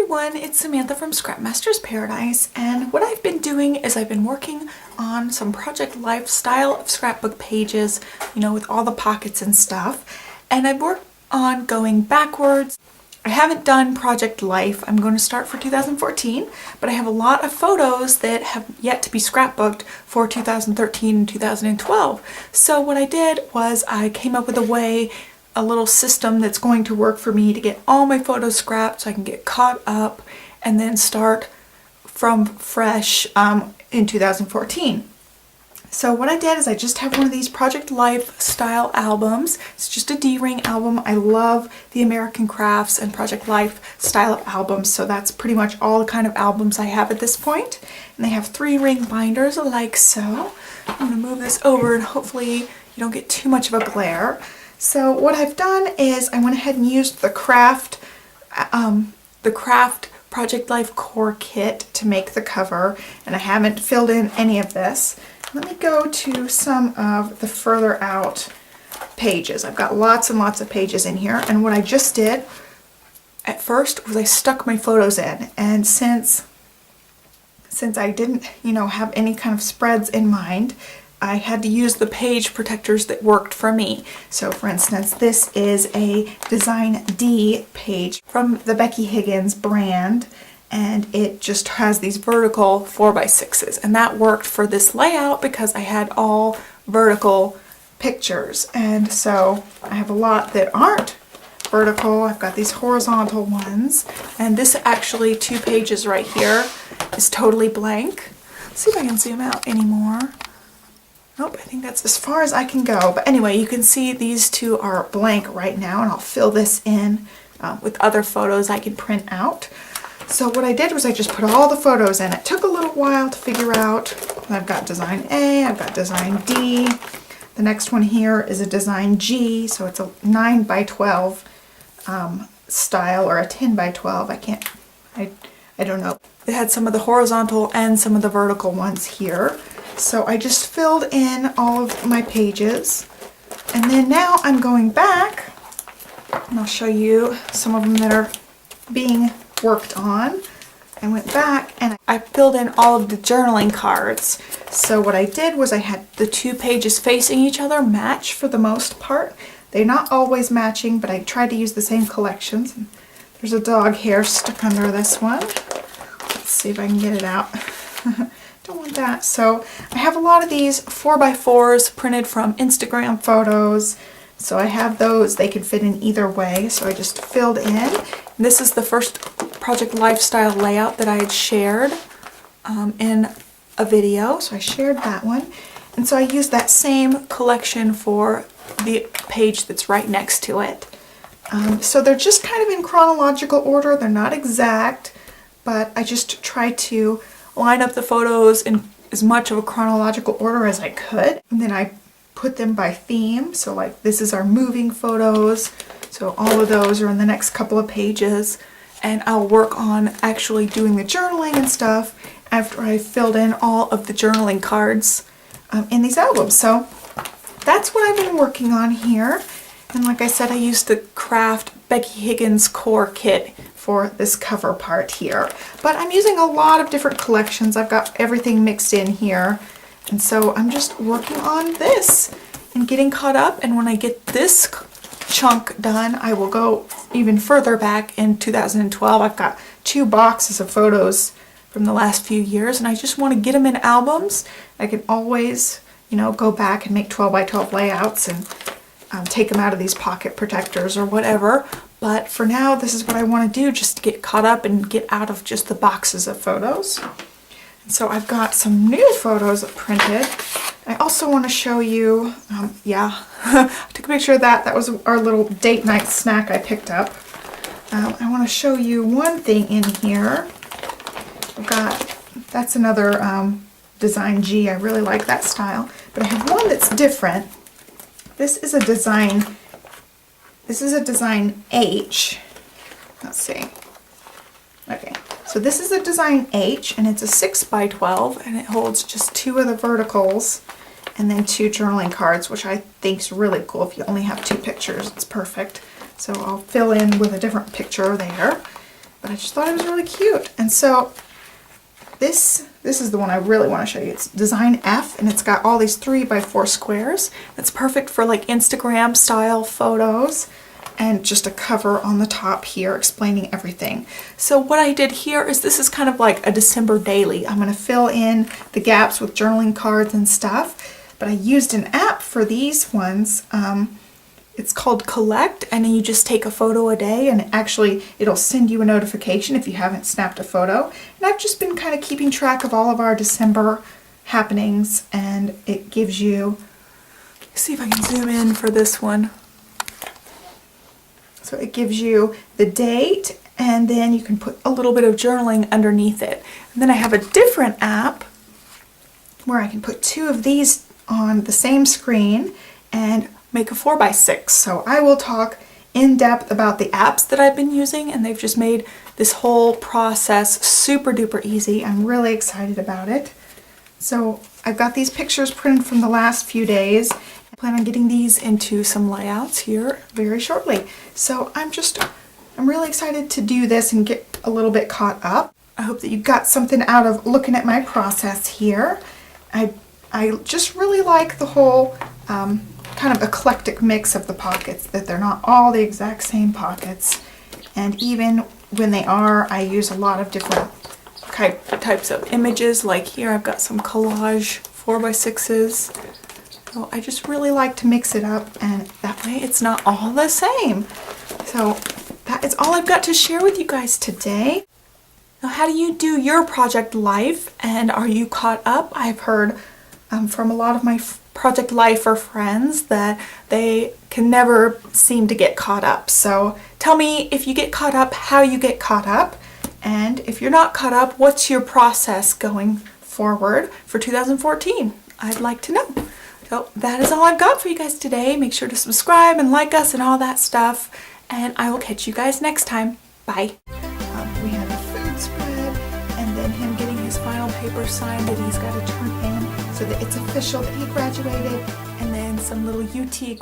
everyone, it's Samantha from Scrapmaster's Paradise, and what I've been doing is I've been working on some Project Life style of scrapbook pages, you know, with all the pockets and stuff, and I've worked on going backwards. I haven't done Project Life. I'm going to start for 2014, but I have a lot of photos that have yet to be scrapbooked for 2013 and 2012. So what I did was I came up with a little system that's going to work for me to get all my photos scrapped so I can get caught up and then start from fresh in 2014. So what I did is I just have one of these Project Life style albums. It's just a D-ring album. I love the American Crafts and Project Life style of albums, so that's pretty much all the kind of albums I have at this point. And they have 3-ring binders like so. I'm going to move this over and hopefully you don't get too much of a glare. So what I've done is I went ahead and used the Craft Project Life Core Kit to make the cover, and I haven't filled in any of this. Let me go to some of the further out pages. I've got lots and lots of pages in here, and what I just did at first was I stuck my photos in, and since I didn't, have any kind of spreads in mind, I had to use the page protectors that worked for me. So for instance, this is a Design D page from the Becky Higgins brand, and it just has these vertical 4x6s, and that worked for this layout because I had all vertical pictures. And so I have a lot that aren't vertical. I've got these horizontal ones, and this actually 2 pages right here is totally blank. Let's see if I can zoom out anymore. Nope, I think that's as far as I can go. But anyway, you can see these 2 are blank right now, and I'll fill this in with other photos I can print out. So what I did was I just put all the photos in. It took a little while to figure out. I've got Design A, I've got Design D. The next one here is a Design G, so it's a 9x12 style, or a 10x12. I don't know. It had some of the horizontal and some of the vertical ones here. So I just filled in all of my pages, and then now I'm going back and I'll show you some of them that are being worked on. I went back and I filled in all of the journaling cards. So what I did was I had the 2 pages facing each other match for the most part. They're not always matching, but I tried to use the same collections. There's a dog hair stuck under this one. Let's see if I can get it out. Don't want that. So I have a lot of these 4x4s printed from Instagram photos. So I have those. They can fit in either way. So I just filled in. And this is the first Project Lifestyle layout that I had shared in a video. So I shared that one. And so I used that same collection for the page that's right next to it. So they're just kind of in chronological order. They're not exact, but I just tried to line up the photos in as much of a chronological order as I could. And then I put them by theme. So like this is our moving photos. So all of those are in the next couple of pages. And I'll work on actually doing the journaling and stuff after I filled in all of the journaling cards in these albums. So that's what I've been working on here. And like I said, I used the Craft Becky Higgins Core Kit for this cover part here. But I'm using a lot of different collections. I've got everything mixed in here. And so I'm just working on this and getting caught up. And when I get this chunk done, I will go even further back in 2012. I've got 2 boxes of photos from the last few years, and I just want to get them in albums. I can always, go back and make 12x12 layouts and take them out of these pocket protectors or whatever. But for now, this is what I want to do, just to get caught up and get out of just the boxes of photos. And so I've got some new photos printed. I also want to show you, I took a picture of that. That was our little date night snack I picked up. I want to show you one thing in here. That's another Design G. I really like that style. But I have one that's different. This is a Design H. Let's see. Okay, so this is a Design H, and it's a 6x12, and it holds just 2 of the verticals and then 2 journaling cards, which I think is really cool. If you only have 2 pictures, it's perfect. So I'll fill in with a different picture there. but I just thought it was really cute. And so this is the one I really want to show you. It's Design F, and it's got all these 3x4 squares. It's perfect for like Instagram style photos, and just a cover on the top here explaining everything. So what I did here is, this is kind of like a December daily. I'm going to fill in the gaps with journaling cards and stuff, but I used an app for these ones. It's called Collect, and you just take a photo a day, and actually it'll send you a notification if you haven't snapped a photo. And I've just been kind of keeping track of all of our December happenings, and it gives you, see if I can zoom in for this one. So it gives you the date, and then you can put a little bit of journaling underneath it. And then I have a different app where I can put 2 of these on the same screen and make a 4x6. So I will talk in depth about the apps that I've been using, and they've just made this whole process super duper easy. I'm really excited about it. So I've got these pictures printed from the last few days. I plan on getting these into some layouts here very shortly. So I'm really excited to do this and get a little bit caught up. I hope that you got something out of looking at my process here. I just really like the whole kind of eclectic mix of the pockets, that they're not all the exact same pockets. And even when they are, I use a lot of different types of images. Like here I've got some collage 4x6s. So I just really like to mix it up, and that way it's not all the same. So that is all I've got to share with you guys today. Now, how do you do your project life, and are you caught up? I've heard from a lot of my project lifer friends that they can never seem to get caught up. So tell me if you get caught up, how you get caught up, and if you're not caught up, what's your process going forward for 2014? I'd like to know. So that is all I've got for you guys today. Make sure to subscribe and like us and all that stuff, and I will catch you guys next time. Bye. We have a food spread, and then him getting his final paper signed that he's got to turn in so that it's official that he graduated, and then some little UT